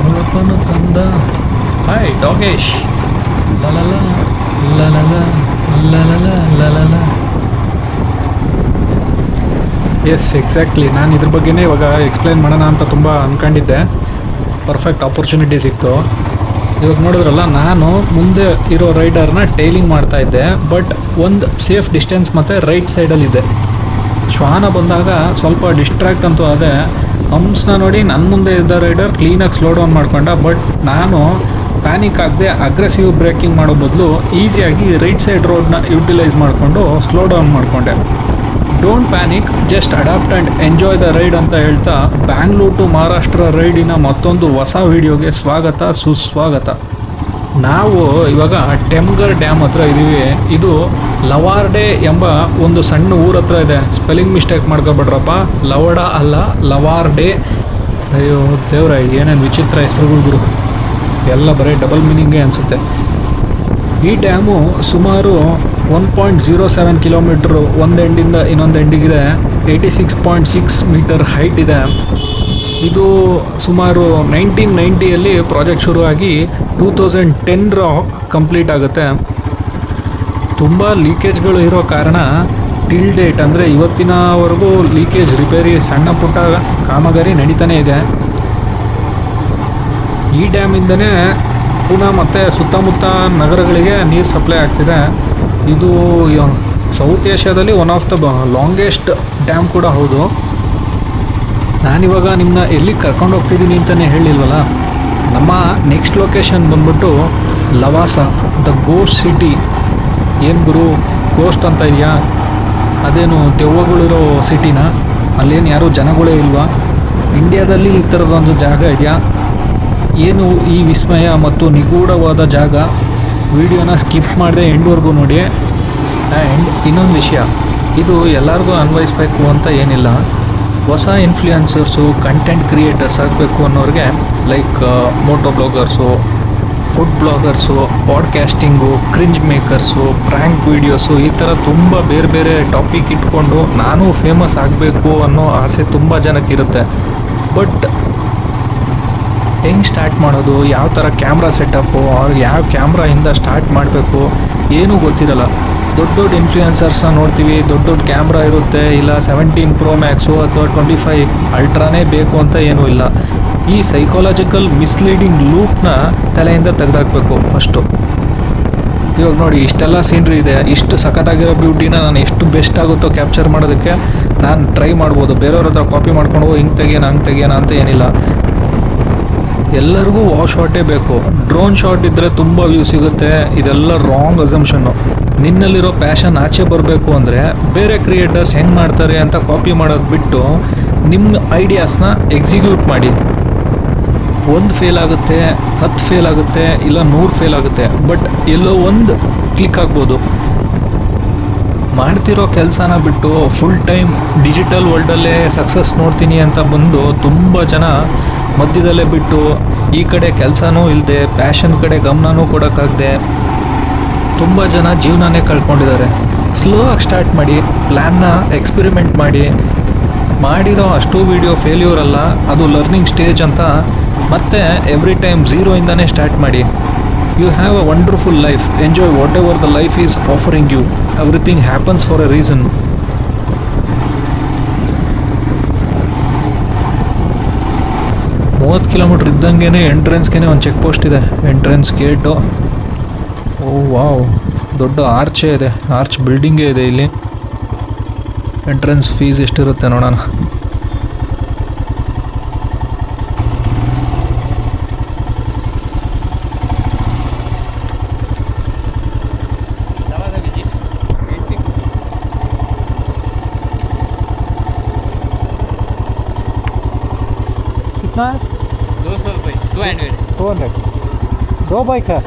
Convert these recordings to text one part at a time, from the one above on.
ಹೊಳಪನು ತಂದ. Hi ಡಾಗೇಶ್. ಲಲಲ ಲಲಲ ಲಲಲ ಲಲಲ. Yes exactly, ನಾನು ಇದ್ರ ಬಗ್ಗೆನೇ ಇವಾಗ ಎಕ್ಸ್ಪ್ಲೈನ್ ಮಾಡೋಣ ಅಂತ ತುಂಬ ಅಂದ್ಕೊಂಡಿದ್ದೆ. ಪರ್ಫೆಕ್ಟ್ ಆಪರ್ಚುನಿಟಿ ಸಿಕ್ತು. ಇವಾಗ ನೋಡಿದ್ರಲ್ಲ, ನಾನು ಮುಂದೆ ಇರೋ ರೈಡರ್ನ ಟೈಲಿಂಗ್ ಮಾಡ್ತಾಯಿದ್ದೆ, ಬಟ್ ಒಂದು ಸೇಫ್ ಡಿಸ್ಟೆನ್ಸ್ ಮತ್ತು ರೈಟ್ ಸೈಡಲ್ಲಿದ್ದೆ. ಶ್ವಾನ ಬಂದಾಗ ಸ್ವಲ್ಪ ಡಿಸ್ಟ್ರ್ಯಾಕ್ಟ್ ಅಂತೂ ಅದೇ. ಹಂಪ್ಸ್ನ ನೋಡಿ ನನ್ನ ಮುಂದೆ ಇದ್ದ ರೈಡರ್ ಕ್ಲೀನಾಗಿ ಸ್ಲೋ ಡೌನ್ ಮಾಡ್ಕೊಂಡ, ಬಟ್ ನಾನು ಪ್ಯಾನಿಕ್ ಆಗದೆ ಅಗ್ರೆಸಿವ್ ಬ್ರೇಕಿಂಗ್ ಮಾಡೋ ಬದಲು ಈಸಿಯಾಗಿ ರೈಟ್ ಸೈಡ್ ರೋಡ್ನ ಯುಟಿಲೈಸ್ ಮಾಡಿಕೊಂಡು ಸ್ಲೋ ಡೌನ್ ಮಾಡಿಕೊಂಡೆ. Don't panic, just adapt and enjoy the ride ಅಂತ ಹೇಳ್ತಾ ಬ್ಯಾಂಗ್ಳೂರ್ ಟು ಮಹಾರಾಷ್ಟ್ರ ರೈಡಿನ ಮತ್ತೊಂದು ಹೊಸ ವಿಡಿಯೋಗೆ ಸ್ವಾಗತ ಸುಸ್ವಾಗತ. ನಾವು ಇವಾಗ ಟೆಮ್ಗರ್ ಡ್ಯಾಮ್ ಹತ್ರ ಇದ್ದೀವಿ. ಇದು ಲವಾರ್ಡೆ ಎಂಬ ಒಂದು ಸಣ್ಣ ಊರ ಹತ್ರ ಇದೆ. ಸ್ಪೆಲ್ಲಿಂಗ್ ಮಿಸ್ಟೇಕ್ ಮಾಡ್ಕೊಬೇಡ್ರಪ್ಪ, ಲವಡ ಅಲ್ಲ, ಲವಾರ್ಡೆ. ಅಯ್ಯೋ ದೇವ್ರ, ಏನೇನು ವಿಚಿತ್ರ ಹೆಸರುಗಳು, ಎಲ್ಲ ಬರೀ ಡಬಲ್ ಮೀನಿಂಗೇ ಅನಿಸುತ್ತೆ. ಈ ಡ್ಯಾಮು ಸುಮಾರು 1.07 ಕಿಲೋಮೀಟ್ರು ಒಂದು ಎಂಡಿಂದ ಇನ್ನೊಂದು ಎಂಡಿಗಿದೆ. 86.6 ಮೀಟರ್ ಹೈಟ್ ಇದೆ. ಇದು ಸುಮಾರು 1990ಯಲ್ಲಿ ಪ್ರಾಜೆಕ್ಟ್ ಶುರುವಾಗಿ 2010 ಕಂಪ್ಲೀಟ್ ಆಗುತ್ತೆ. ತುಂಬ ಲೀಕೇಜ್ಗಳು ಇರೋ ಕಾರಣ ಟಿಲ್ ಡೇಟ್ ಅಂದರೆ ಇವತ್ತಿನವರೆಗೂ ಲೀಕೇಜ್ ರಿಪೇರಿ ಸಣ್ಣ ಪುಟ್ಟ ಕಾಮಗಾರಿ ನಡೀತಾನೆ ಇದೆ. ಈ ಡ್ಯಾಮಿಂದನೇ ಪುಣೆ ಮತ್ತು ಸುತ್ತಮುತ್ತ ನಗರಗಳಿಗೆ ನೀರು ಸಪ್ಲೈ ಆಗ್ತಿದೆ. ಇದು ಸೌತ್ ಏಷ್ಯಾದಲ್ಲಿ one of the longest dam ಕೂಡ ಹೌದು. ನಾನಿವಾಗ ನಿಮ್ಮನ್ನ ಎಲ್ಲಿಗೆ ಕರ್ಕೊಂಡು ಹೋಗ್ತಿದ್ದೀನಿ ಅಂತಲೇ ಹೇಳಿಲ್ವಲ್ಲ. ನಮ್ಮ ನೆಕ್ಸ್ಟ್ ಲೊಕೇಶನ್ ಬಂದ್ಬಿಟ್ಟು ಲವಾಸ, ದ ಗೋಸ್ಟ್ ಸಿಟಿ. ಏನು ಗುರು, ಗೋಸ್ಟ್ ಅಂತ ಇದೆಯಾ? ಅದೇನು ದೆವ್ವಗಳಿರೋ ಸಿಟಿನ? ಅಲ್ಲೇನು ಯಾರೂ ಜನಗಳೇ ಇಲ್ವಾ? ಇಂಡಿಯಾದಲ್ಲಿ ಈ ಥರದೊಂದು ಜಾಗ ಇದೆಯಾ? ಏನು ಈ ವಿಸ್ಮಯ ಮತ್ತು ನಿಗೂಢವಾದ ಜಾಗ? ವಿಡಿಯೋನ ಸ್ಕಿಪ್ ಮಾಡದೆ ಎಂಡ್ವರೆಗೂ ನೋಡಿ. ಆ್ಯಂಡ್ ಇನ್ನೊಂದು ವಿಷಯ, ಇದು ಎಲ್ಲರಿಗೂ ಅನ್ವಯಿಸ್ಬೇಕು ಅಂತ ಏನಿಲ್ಲ. ಹೊಸ ಇನ್ಫ್ಲೂಯೆನ್ಸರ್ಸು, ಕಂಟೆಂಟ್ ಕ್ರಿಯೇಟರ್ಸ್ ಆಗಬೇಕು ಅನ್ನೋರಿಗೆ, like moto bloggers, food bloggers, podcasting, cringe makers, prank videos, ಈ ಥರ ತುಂಬ ಬೇರೆ ಬೇರೆ ಟಾಪಿಕ್ ಇಟ್ಕೊಂಡು ನಾನು ಫೇಮಸ್ ಆಗಬೇಕು ಅನ್ನೋ ಆಸೆ ತುಂಬ ಜನಕ್ಕಿರುತ್ತೆ. ಬಟ್ ಹೆಂಗೆ ಸ್ಟಾರ್ಟ್ ಮಾಡೋದು, ಯಾವ ಥರ ಕ್ಯಾಮ್ರಾ ಸೆಟಪ್ಪು, ಅವ್ರಿಗೆ ಯಾವ ಕ್ಯಾಮ್ರಾಯಿಂದ ಸ್ಟಾರ್ಟ್ ಮಾಡಬೇಕು ಏನೂ ಗೊತ್ತಿರಲ್ಲ. ದೊಡ್ಡ ದೊಡ್ಡ ಇನ್ಫ್ಲೂಯೆನ್ಸರ್ಸ್ನ ನೋಡ್ತೀವಿ, ದೊಡ್ಡ ದೊಡ್ಡ ಕ್ಯಾಮ್ರಾ ಇರುತ್ತೆ, ಇಲ್ಲ 17 Pro Max ಅಥವಾ 25 ಅಲ್ಟ್ರಾನೇ ಬೇಕು ಅಂತ ಏನೂ ಇಲ್ಲ. ಈ ಸೈಕಾಲಜಿಕಲ್ ಮಿಸ್ಲೀಡಿಂಗ್ ಲೂಪ್ನ ತಲೆಯಿಂದ ತೆಗೆದಾಕಬೇಕು ಫಸ್ಟು. ಇವಾಗ ನೋಡಿ, ಇಷ್ಟೆಲ್ಲ ಸೀನ್ರಿ ಇದೆ, ಇಷ್ಟು ಸಖತ್ತಾಗಿರೋ ಬ್ಯೂಟಿನ ನಾನು ಎಷ್ಟು ಬೆಸ್ಟ್ ಆಗುತ್ತೋ ಕ್ಯಾಪ್ಚರ್ ಮಾಡೋದಕ್ಕೆ ನಾನು ಟ್ರೈ ಮಾಡ್ಬೋದು. ಬೇರೆಯವ್ರ ಹತ್ರ ಕಾಪಿ ಮಾಡ್ಕೊಂಡು ಹಿಂಗೆ ತೆಗಿಯೋಣ ಅಂತ ಏನಿಲ್ಲ. ಎಲ್ಲರಿಗೂ ವಾವ್ ಶಾಟೇ ಬೇಕು. ಡ್ರೋನ್ ಶಾಟ್ ಇದ್ದರೆ ತುಂಬ ವ್ಯೂ ಸಿಗುತ್ತೆ. ಇದೆಲ್ಲ ರಾಂಗ್ ಅಸಂಪ್ಷನ್ನು. ನಿನ್ನಲ್ಲಿರೋ ಪ್ಯಾಷನ್ ಆಚೆ ಬರಬೇಕು ಅಂದರೆ ಬೇರೆ ಕ್ರಿಯೇಟರ್ಸ್ ಹೆಂಗೆ ಮಾಡ್ತಾರೆ ಅಂತ ಕಾಪಿ ಮಾಡೋದು ಬಿಟ್ಟು ನಿಮ್ಮ ಐಡಿಯಾಸ್ನ ಎಕ್ಸಿಕ್ಯೂಟ್ ಮಾಡಿ. 1 ಫೇಲ್ ಆಗುತ್ತೆ, 10 ಫೇಲ್ ಆಗುತ್ತೆ, ಇಲ್ಲ 100 ಫೇಲ್ ಆಗುತ್ತೆ, ಬಟ್ ಎಲ್ಲೋ ಒಂದು ಕ್ಲಿಕ್ ಆಗ್ಬೋದು. ಮಾಡ್ತಿರೋ ಕೆಲಸನ ಬಿಟ್ಟು ಫುಲ್ ಟೈಮ್ ಡಿಜಿಟಲ್ ವರ್ಲ್ಡಲ್ಲೇ ಸಕ್ಸಸ್ ನೋಡ್ತೀನಿ ಅಂತ ಬಂದು ತುಂಬ ಜನ ಮಧ್ಯದಲ್ಲೇ ಬಿಟ್ಟು ಈ ಕಡೆ ಕೆಲಸನೂ ಇಲ್ಲದೆ ಪ್ಯಾಷನ್ ಕಡೆ ಗಮನನೂ ಕೊಡೋಕ್ಕಾಗದೆ ತುಂಬ ಜನ ಜೀವನನೇ ಕಳ್ಕೊಂಡಿದ್ದಾರೆ. ಸ್ಲೋ ಆಗಿ ಸ್ಟಾರ್ಟ್ ಮಾಡಿ, ಪ್ಲ್ಯಾನ್ನ ಎಕ್ಸ್ಪೆರಿಮೆಂಟ್ ಮಾಡಿ. ಮಾಡಿರೋ ಅಷ್ಟು ವೀಡಿಯೋ ಫೇಲ್ಯೂರ್ ಅಲ್ಲ, ಅದು ಲರ್ನಿಂಗ್ ಸ್ಟೇಜ್ ಅಂತ. ಮತ್ತೆ ಎವ್ರಿ ಟೈಮ್ ಝೀರೋಯಿಂದನೇ ಸ್ಟಾರ್ಟ್ ಮಾಡಿ. You have a wonderful life. Enjoy whatever the life is offering you. Everything happens for a reason. 30 kilometre ಇದ್ದಂಗೆ ಎಂಟ್ರೆನ್ಸ್ಗೆ ಒಂದು ಚೆಕ್ ಪೋಸ್ಟ್ ಇದೆ, ಎಂಟ್ರೆನ್ಸ್ ಗೇಟು. ಓ ವಾವ್, ದೊಡ್ಡ ಆರ್ಚೇ ಇದೆ, ಆರ್ಚ್ ಬಿಲ್ಡಿಂಗೇ ಇದೆ ಇಲ್ಲಿ. ಎಂಟ್ರೆನ್ಸ್ ಫೀಸ್ ಎಷ್ಟಿರುತ್ತೆ ನೋಡೋಣ. कितना है? 200 रुपये, 200। 200। 2 बाइक है?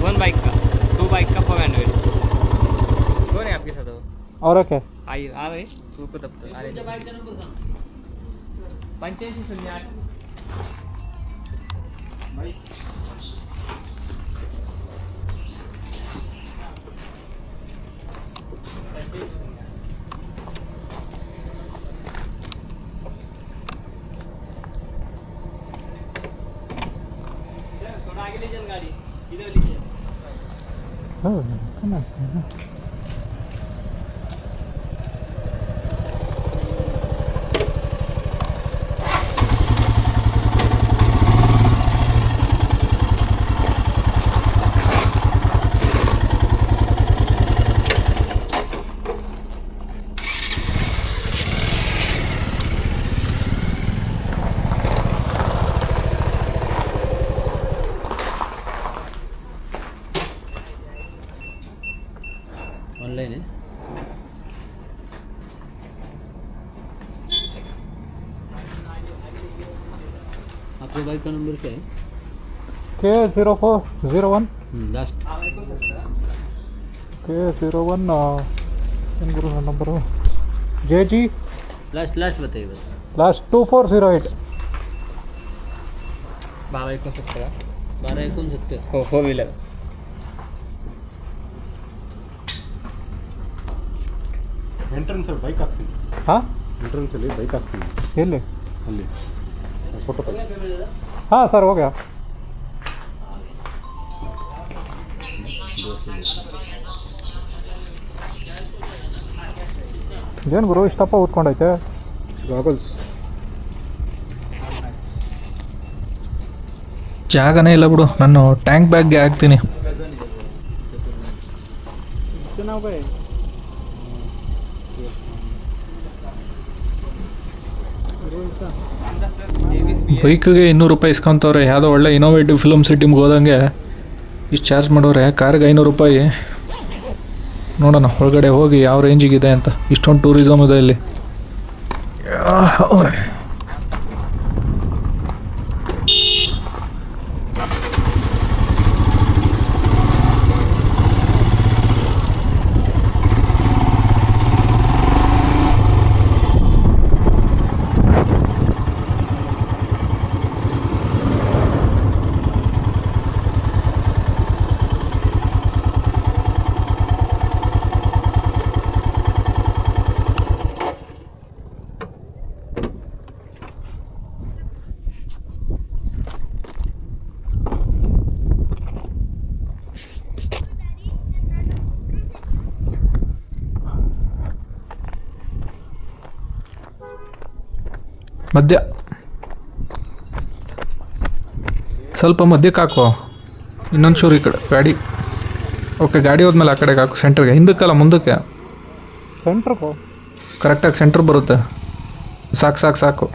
1 बाइक का, 2 बाइक का 400। कौन है आपके साथ? और क्या? आइए, आ रहे रुको तब तक। अरे 8508 भाई। ऑनलाइन है। आपके बाइक का नंबर क्या है? K0401 लास्ट K01 ಏನು ಗುರು ನನ್ನ ನಂಬರು JG लास्ट लास्ट बताइए बस। लास्ट 2408 12 हो 4 व्हीलर। ಎಂಟ್ರೆನ್ಸಲ್ಲಿ ಬೈಕ್ ಹಾಕ್ತೀನಿ. ಹಾಂ ಎಂಟ್ರೆನ್ಸಲ್ಲಿ ಬೈಕ್ ಹಾಕ್ತೀನಿ ಎಲ್ಲಿ ಅಲ್ಲಿ ಫೋಟೋ ಹಾಂ ಸರ್ ಹೋಗ್ಯಾ ಏನು ಗುರು ಇಷ್ಟಪ್ಪ ಉತ್ಕೊಂಡೈತೆ ಗಾಗಲ್ಸ್. ಜಾಗನೇ ಇಲ್ಲ ಬಿಡು, ನಾನು ಟ್ಯಾಂಕ್ ಬ್ಯಾಗ್ಗೆ ಹಾಕ್ತೀನಿ. ಬೈಕಿಗೆ 200 ರೂಪಾಯಿ ಇಸ್ಕೊಂತವ್ರೆ. ಯಾವುದೋ ಒಳ್ಳೆ ಇನೋವೇಟಿವ್ ಫಿಲ್ಮ್ ಸಿಟಿಮ್ಗೆ ಹೋದಂಗೆ ಇಷ್ಟು ಚಾರ್ಜ್ ಮಾಡೋರೆ. ಕಾರ್ಗೆ 500 ರೂಪಾಯಿ. ನೋಡೋಣ ಒಳಗಡೆ ಹೋಗಿ ಯಾವ ರೇಂಜಿಗಿದೆ ಅಂತ. ಇಷ್ಟೊಂದು ಟೂರಿಸಮ್ ಇದೆ ಇಲ್ಲಿ. ಮಧ್ಯ ಸ್ವಲ್ಪ ಮಧ್ಯಕ್ಕೆ ಹಾಕೋ, ಇನ್ನೊಂದು ಚೂರು ಈ ಕಡೆ ಗಾಡಿ. ಓಕೆ, ಗಾಡಿ ಹೋದ್ಮೇಲೆ ಆ ಕಡೆಗೆ ಹಾಕು, ಸೆಂಟ್ರಿಗೆ. ಹಿಂದಕ್ಕಲ್ಲ ಮುಂದಕ್ಕೆ. ಸೆಂಟ್ರಿಗೆ ಕರೆಕ್ಟಾಗಿ ಸೆಂಟ್ರ್ ಬರುತ್ತೆ. ಸಾಕು ಸಾಕು ಸಾಕು.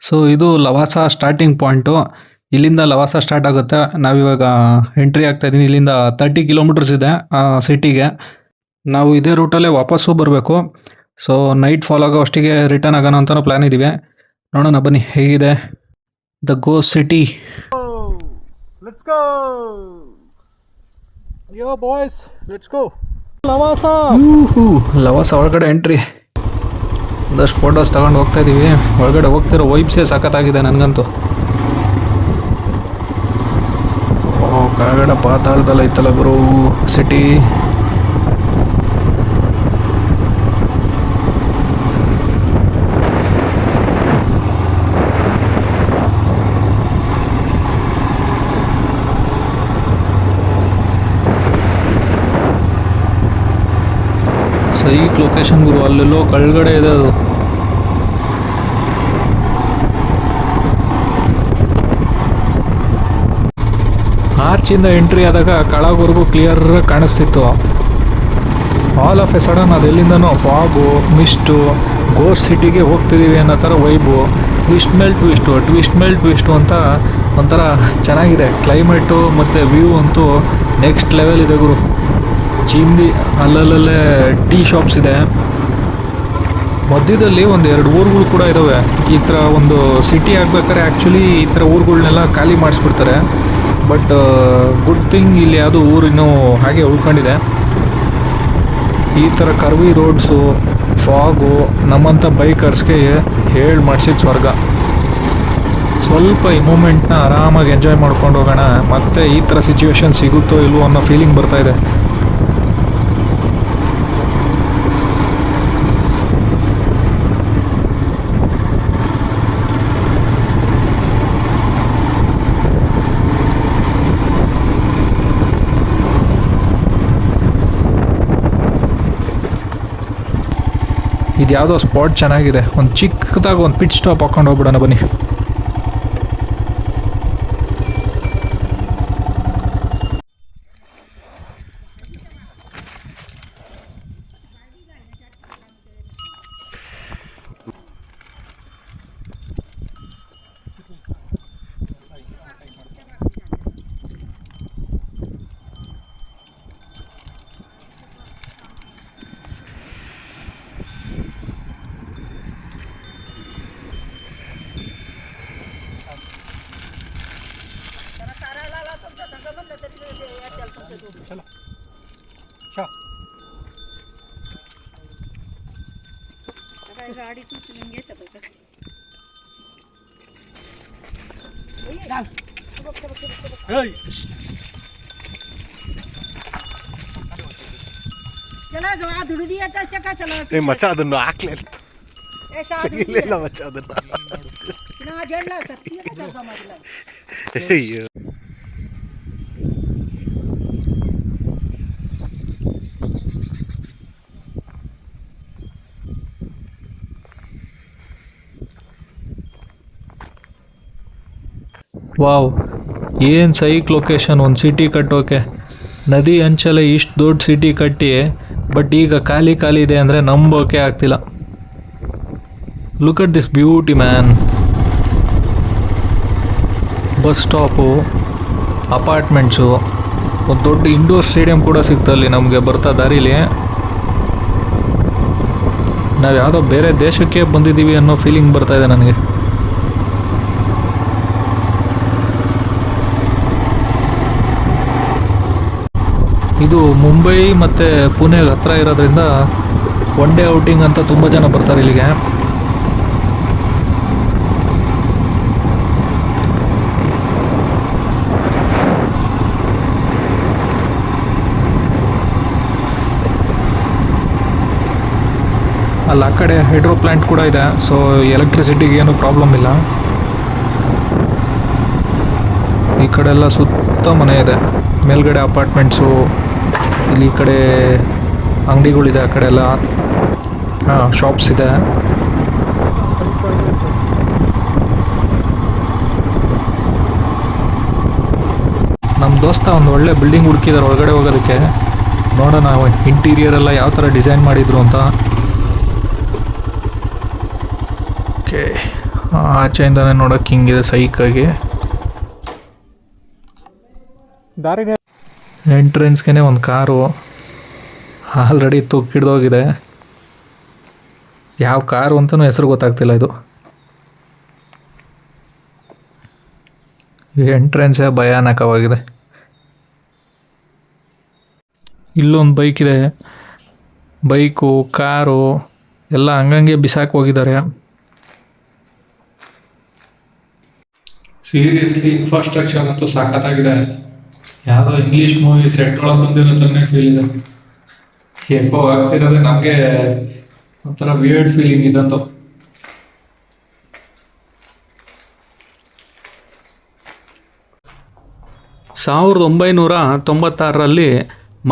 ಸೊ ಇದು ಲವಾಸ ಸ್ಟಾರ್ಟಿಂಗ್ ಪಾಯಿಂಟು. ಇಲ್ಲಿಂದ ಲವಾಸ ಸ್ಟಾರ್ಟ್ ಆಗುತ್ತೆ. ನಾವಿವಾಗ ಎಂಟ್ರಿ ಆಗ್ತಾಯಿದ್ದೀನಿ. ಇಲ್ಲಿಂದ 30 ಕಿಲೋಮೀಟರ್ಸ್ ಇದೆ ಸಿಟಿಗೆ. ನಾವು ಇದೇ ರೂಟಲ್ಲೇ ವಾಪಸ್ಸು ಬರಬೇಕು. ಸೊ ನೈಟ್ ಫಾಲ್ ಆಗೋ ಅಷ್ಟಿಗೆ ರಿಟರ್ನ್ ಆಗೋಣ ಅಂತಲೂ ಪ್ಲ್ಯಾನ್ ಇದ್ದೀವಿ. ನೋಡೋಣ ಬನ್ನಿ ಹೇಗಿದೆ the ghost city. Let's go yo boys, let's go Lavasa. Lavasa ಒಳಗಡೆ ಎಂಟ್ರಿ. ಒಂದಷ್ಟು ಫೋಟೋಸ್ ತಗೊಂಡು ಹೋಗ್ತಾ ಇದ್ದೀವಿ. ಒಳಗಡೆ ಹೋಗ್ತಿರೋ ವೈಬ್ಸೇ ಸಖತ್ತಾಗಿದೆ ನನಗಂತೂ. ಓ, ಕೆಳಗಡೆ ಪಾತಾಳದಲ್ಲ ಇತ್ತಲ್ಲ ಗುರು ಸಿಟಿ. ಸೈಕ್ ಲೊಕೇಶನ್ ಗುರು, ಅಲ್ಲೆಲ್ಲೋ ಕೆಳಗಡೆ ಇದೆ ಅದು. ಆರ್ಚಿಂದ ಎಂಟ್ರಿ ಆದಾಗ ಕೆಳಗವರೆಗೂ ಕ್ಲಿಯರ್ ಕಾಣಿಸ್ತಿತ್ತು. ಆಲ್ ಆಫ್ ಎ ಸಡನ್ ಅದೆಲ್ಲಿಂದನೋ ಫಾಗು, ಮಿಸ್ಟು, ಗೋಸ್ಟ್ ಸಿಟಿಗೆ ಹೋಗ್ತಿದ್ದೀವಿ ಅನ್ನೋ ಥರ ವೈಬು. ಟ್ವಿಸ್ಟ್ ಮೇಲೆ ಟ್ವಿಸ್ಟು, ಟ್ವಿಸ್ಟ್ ಮೇಲೆ ಟ್ವಿಸ್ಟು ಅಂತ ಒಂಥರ ಚೆನ್ನಾಗಿದೆ. ಕ್ಲೈಮೇಟು ಮತ್ತು ವ್ಯೂ ಅಂತೂ ನೆಕ್ಸ್ಟ್ ಲೆವೆಲ್ ಇದೆ ಗುರು. ಚಿಂದಿ ಅಲ್ಲಲ್ಲೇ ಟೀ ಶಾಪ್ಸ್ ಇದೆ. ಮಧ್ಯದಲ್ಲಿ ಒಂದು 2 ಊರುಗಳು ಕೂಡ ಇದ್ದಾವೆ. ಈ ಥರ ಒಂದು ಸಿಟಿ ಆಗ್ಬೇಕಾದ್ರೆ ಆ್ಯಕ್ಚುಲಿ ಈ ಥರ ಊರುಗಳನ್ನೆಲ್ಲ ಖಾಲಿ ಮಾಡಿಸ್ಬಿಡ್ತಾರೆ. ಬಟ್ ಗುಡ್ ಥಿಂಗ್ ಇಲ್ಲಿ ಯಾವುದೋ ಊರಿನೂ ಹಾಗೆ ಉಳ್ಕೊಂಡಿದೆ. ಈ ಥರ ಕರ್ವಿ ರೋಡ್ಸು, ಫಾಗು ನಮ್ಮಂಥ ಬೈಕರ್ಸ್ಗೆ ಹೇಳಿ ಮಾಡಿಸಿದ ಸ್ವರ್ಗ. ಸ್ವಲ್ಪ ಈ ಮೂಮೆಂಟ್ನ ಆರಾಮಾಗಿ ಎಂಜಾಯ್ ಮಾಡ್ಕೊಂಡು ಹೋಗೋಣ. ಮತ್ತೆ ಈ ಥರ ಸಿಚುವೇಶನ್ ಸಿಗುತ್ತೋ ಇಲ್ವೋ ಅನ್ನೋ ಫೀಲಿಂಗ್ ಬರ್ತಾ ಇದೆ. ಇದು ಯಾವುದೋ ಸ್ಪಾಟ್ ಚೆನ್ನಾಗಿದೆ. ಒಂದು ಚಿಕ್ಕದಾಗಿ ಒಂದು ಪಿಟ್ ಸ್ಟಾಪ್ ಹಾಕೊಂಡು ಹೋಗ್ಬಿಡೋಣ ಬನ್ನಿ. गाडी उचलून घेत चला जो आ धुडी दिया चका चला ಏ ಮಚ್ಚ ಅದನ್ನು ಹಾಕ್ಲಿ ಅಂತ ऐसा ಇಲ್ಲ ಮಚ್ಚ ಅದನ್ನು ना जेडला सत्ती ना चलता मारला ಅಯ್ಯೋ ವಾವ್, ಏನು ಸೈಕ್ ಲೊಕೇಶನ್. ಒಂದು ಸಿಟಿ ಕಟ್ಟೋಕೆ ನದಿ ಅಂಚಲೆ ಇಷ್ಟು ದೊಡ್ಡ ಸಿಟಿ ಕಟ್ಟಿ ಬಟ್ ಈಗ ಖಾಲಿ ಖಾಲಿ ಇದೆ ಅಂದರೆ ನಂಬೋಕೆ ಆಗ್ತಿಲ್ಲ. Look at this beauty man. Bus stop, apartments, ಒಂದು ದೊಡ್ಡ ಇಂಡೋರ್ ಸ್ಟೇಡಿಯಂ ಕೂಡ ಸಿಗ್ತಲ್ಲಿ ನಮಗೆ ಬರ್ತಾ ದಾರಿಲಿ. ನಾವು ಯಾವುದೋ ಬೇರೆ ದೇಶಕ್ಕೆ ಬಂದಿದ್ದೀವಿ ಅನ್ನೋ ಫೀಲಿಂಗ್ ಬರ್ತಾ ಇದೆ ನನಗೆ. ಇದು ಮುಂಬೈ ಮತ್ತು ಪುಣೆಗೆ ಹತ್ರ ಇರೋದ್ರಿಂದ ಒನ್ ಡೇ ಔಟಿಂಗ್ ಅಂತ ತುಂಬ ಜನ ಬರ್ತಾರೆ ಇಲ್ಲಿಗೆ. ಅಲ್ಲಿ ಆ ಕಡೆ ಹೈಡ್ರೋ ಪ್ಲ್ಯಾಂಟ್ ಕೂಡ ಇದೆ, ಸೊ ಎಲೆಕ್ಟ್ರಿಸಿಟಿಗೆ ಏನೂ ಪ್ರಾಬ್ಲಮ್ ಇಲ್ಲ. ಈ ಕಡೆ ಎಲ್ಲ ಸುತ್ತ ಮನೆ ಇದೆ, ಮೇಲ್ಗಡೆ ಅಪಾರ್ಟ್ಮೆಂಟ್ಸು, ಇಲ್ಲಿ ಈ ಕಡೆ ಅಂಗಡಿಗಳಿದೆ, ಆ ಕಡೆ ಎಲ್ಲ ಶಾಪ್ಸ್ ಇದೆ. ನಮ್ಮ ದೋಸ್ತ ಒಂದು ಒಳ್ಳೆ ಬಿಲ್ಡಿಂಗ್ ಹುಡುಕಿದ್ದಾರೆ ಒಳಗಡೆ ಹೋಗೋದಕ್ಕೆ. ನೋಡೋಣ ಇಂಟೀರಿಯರ್ ಎಲ್ಲ ಯಾವ ಥರ ಡಿಸೈನ್ ಮಾಡಿದ್ರು ಅಂತ. ಓಕೆ, ಆಚೆಯಿಂದನೇ ನೋಡೋಕೆ ಹಿಂಗಿದೆ ಸೈಕಾಗಿ. ಎಂಟ್ರೆನ್ಸ್ಗೆ ಒಂದು ಕಾರು ಆಲ್ರೆಡಿ ತುಕ್ಕಿಡ್ದೋಗಿದೆ. ಯಾವ ಕಾರು ಅಂತಲೂ ಹೆಸರು ಗೊತ್ತಾಗ್ತಿಲ್ಲ. ಇದು ಎಂಟ್ರೆನ್ಸೇ ಭಯಾನಕವಾಗಿದೆ. ಇಲ್ಲೊಂದು ಬೈಕ್ ಇದೆ. ಬೈಕು, ಕಾರು ಎಲ್ಲ ಹಂಗಂಗೆ ಬಿಸಾಕಿ ಹೋಗಿದ್ದಾರೆ. ಸೀರಿಯಸ್ಲಿ ಇನ್ಫ್ರಾಸ್ಟ್ರಕ್ಚರ್ ಅಂತೂ ಸಖತ್ತಾಗಿದೆ. ಯಾವುದೋ ಇಂಗ್ಲೀಷ್ ಮೂವಿ ಸೆಟ್ ಒಳಗೆ ಬಂದಿರೋ ಥರನೇ ಫೀಲ್ ಇದೆ. ಹೆಂಗೋ ಆಗ್ತಿರೋದೇ ನಮಗೆ ಒಂಥರ ವಿಯರ್ಡ್ ಫೀಲಿಂಗ್ ಇದಂತೂ. ಸಾವಿರದ 1996ರಲ್ಲಿ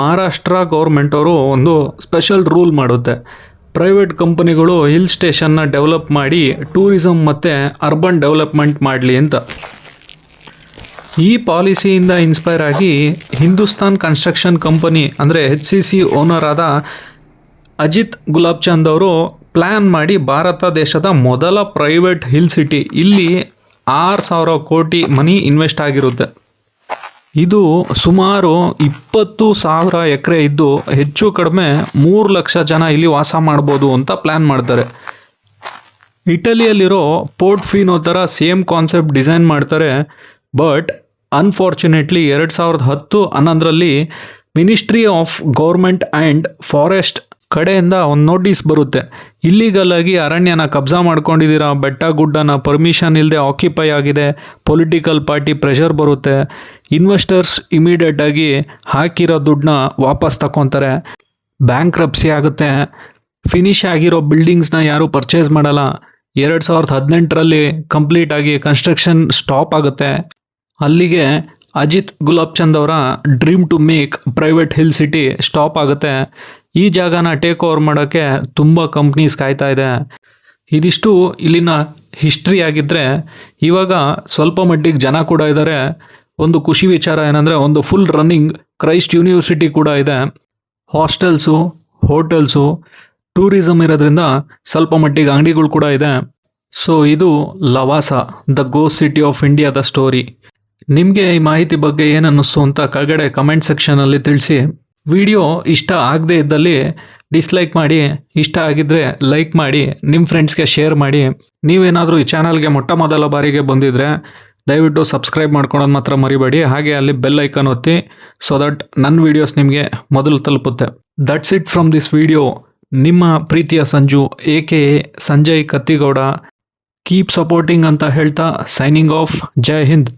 ಮಹಾರಾಷ್ಟ್ರ ಗೌರ್ಮೆಂಟವರು ಒಂದು ಸ್ಪೆಷಲ್ ರೂಲ್ ಮಾಡುತ್ತೆ. ಪ್ರೈವೇಟ್ ಕಂಪನಿಗಳು ಹಿಲ್ ಸ್ಟೇಷನ್ನ ಡೆವಲಪ್ ಮಾಡಿ ಟೂರಿಸಮ್ ಮತ್ತು ಅರ್ಬನ್ ಡೆವಲಪ್ಮೆಂಟ್ ಮಾಡಲಿ ಅಂತ. ಈ ಪಾಲಿಸಿಯಿಂದ ಇನ್ಸ್ಪೈರ್ ಆಗಿ ಹಿಂದೂಸ್ತಾನ್ ಕನ್ಸ್ಟ್ರಕ್ಷನ್ ಕಂಪನಿ ಅಂದರೆ HCC ಓನರ್ ಆದ ಅಜಿತ್ ಗುಲಾಬ್ಚಂದ್ ಅವರು ಪ್ಲ್ಯಾನ್ ಮಾಡಿ ಭಾರತ ದೇಶದ ಮೊದಲ ಪ್ರೈವೇಟ್ ಹಿಲ್ ಸಿಟಿ, ಇಲ್ಲಿ 6,000 ಕೋಟಿ ಮನಿ ಇನ್ವೆಸ್ಟ್ ಆಗಿರುತ್ತೆ. ಇದು ಸುಮಾರು 20,000 ಎಕರೆ ಇದ್ದು ಹೆಚ್ಚು ಕಡಿಮೆ 3 ಲಕ್ಷ ಜನ ಇಲ್ಲಿ ವಾಸ ಮಾಡ್ಬೋದು ಅಂತ ಪ್ಲ್ಯಾನ್ ಮಾಡ್ತಾರೆ. ಇಟಲಿಯಲ್ಲಿರೋ ಪೋರ್ಟ್ ಫಿನೋ ಥರ ಸೇಮ್ ಕಾನ್ಸೆಪ್ಟ್ ಡಿಸೈನ್ ಮಾಡ್ತಾರೆ. ಬಟ್ ಅನ್ಫಾರ್ಚುನೇಟ್ಲಿ 2010-11ರಲ್ಲಿ ministry of government and forest ಕಡೆಯಿಂದ ಒಂದು ನೋಟಿಸ್ ಬರುತ್ತೆ, ಇಲ್ಲಿಗಲ್ ಆಗಿ ಅರಣ್ಯನ ಕಬ್ಜಾ ಮಾಡ್ಕೊಂಡಿದ್ದೀರಾ, ಬೆಟ್ಟ ಗುಡ್ಡನ ಪರ್ಮಿಷನ್ ಇಲ್ಲದೆ ಆಕ್ಯುಪೈ ಆಗಿದೆ, ಪೊಲಿಟಿಕಲ್ ಪಾರ್ಟಿ ಪ್ರೆಷರ್ ಬರುತ್ತೆ, ಇನ್ವೆಸ್ಟರ್ಸ್ ಇಮಿಡಿಯೇಟಾಗಿ ಹಾಕಿರೋ ದುಡ್ಡನ್ನ ವಾಪಸ್ ತಗೊತಾರೆ, ಬ್ಯಾಂಕ್ರಪ್ಸಿ ಆಗುತ್ತೆ, ಫಿನಿಶ್ ಆಗಿರೋ ಬಿಲ್ಡಿಂಗ್ಸ್ನ ಯಾರೂ ಪರ್ಚೇಸ್ ಮಾಡಲ್ಲ, 2018ರಲ್ಲಿ ಕಂಪ್ಲೀಟ್ ಆಗಿ ಕನ್ಸ್ಟ್ರಕ್ಷನ್ ಸ್ಟಾಪ್ ಆಗುತ್ತೆ. ಅಲ್ಲಿಗೆ ಅಜಿತ್ ಗುಲಾಬ್ ಚಂದ್ ಅವರ dream to make private hill city stop ಆಗುತ್ತೆ. ಈ ಜಾಗನ ಟೇಕ್ ಓವರ್ ಮಾಡೋಕ್ಕೆ ತುಂಬ ಕಂಪ್ನೀಸ್ ಕಾಯ್ತಾ ಇದೆ. ಇದಿಷ್ಟು ಇಲ್ಲಿನ ಹಿಸ್ಟ್ರಿ ಆಗಿದ್ದರೆ, ಇವಾಗ ಸ್ವಲ್ಪ ಮಟ್ಟಿಗೆ ಜನ ಕೂಡ ಇದ್ದಾರೆ. ಒಂದು ಖುಷಿ ವಿಚಾರ ಏನಂದರೆ, ಒಂದು ಫುಲ್ ರನ್ನಿಂಗ್ ಕ್ರೈಸ್ಟ್ ಯೂನಿವರ್ಸಿಟಿ ಕೂಡ ಇದೆ. ಹಾಸ್ಟೆಲ್ಸು, ಹೋಟೆಲ್ಸು, ಟೂರಿಸಮ್ ಇರೋದ್ರಿಂದ ಸ್ವಲ್ಪ ಮಟ್ಟಿಗೆ ಅಂಗಡಿಗಳು ಕೂಡ ಇದೆ. ಸೊ ಇದು Lavasa, the ghost city of ಇಂಡಿಯಾದ ಸ್ಟೋರಿ. ನಿಮಗೆ ಈ ಮಾಹಿತಿ ಬಗ್ಗೆ ಏನು ಅನ್ನಿಸ್ತು ಅಂತ ಕೆಳಗಡೆ ಕಮೆಂಟ್ ಸೆಕ್ಷನಲ್ಲಿ ತಿಳಿಸಿ. ವಿಡಿಯೋ ಇಷ್ಟ ಆಗದೇ ಇದ್ದಲ್ಲಿ ಡಿಸ್ಲೈಕ್ ಮಾಡಿ, ಇಷ್ಟ ಆಗಿದ್ದರೆ ಲೈಕ್ ಮಾಡಿ, ನಿಮ್ಮ ಫ್ರೆಂಡ್ಸ್ಗೆ ಶೇರ್ ಮಾಡಿ. ನೀವೇನಾದರೂ ಈ ಚಾನಲ್ಗೆ ಮೊಟ್ಟ ಮೊದಲ ಬಾರಿಗೆ ಬಂದಿದ್ದರೆ ದಯವಿಟ್ಟು ಸಬ್ಸ್ಕ್ರೈಬ್ ಮಾಡ್ಕೊಳೋದು ಮಾತ್ರ ಮರಿಬೇಡಿ. ಹಾಗೆ ಅಲ್ಲಿ ಬೆಲ್ ಐಕನ್ ಒತ್ತಿ, ಸೊ ದಟ್ ನನ್ನ ವೀಡಿಯೋಸ್ ನಿಮಗೆ ಮೊದಲು ತಲುಪುತ್ತೆ. That's it from this video. ನಿಮ್ಮ ಪ್ರೀತಿಯ Sanju AKA Sanjay Kattigowda. Keep supporting ಅಂತ ಹೇಳ್ತಾ ಸೈನಿಂಗ್ ಆಫ್. ಜೈ ಹಿಂದ್.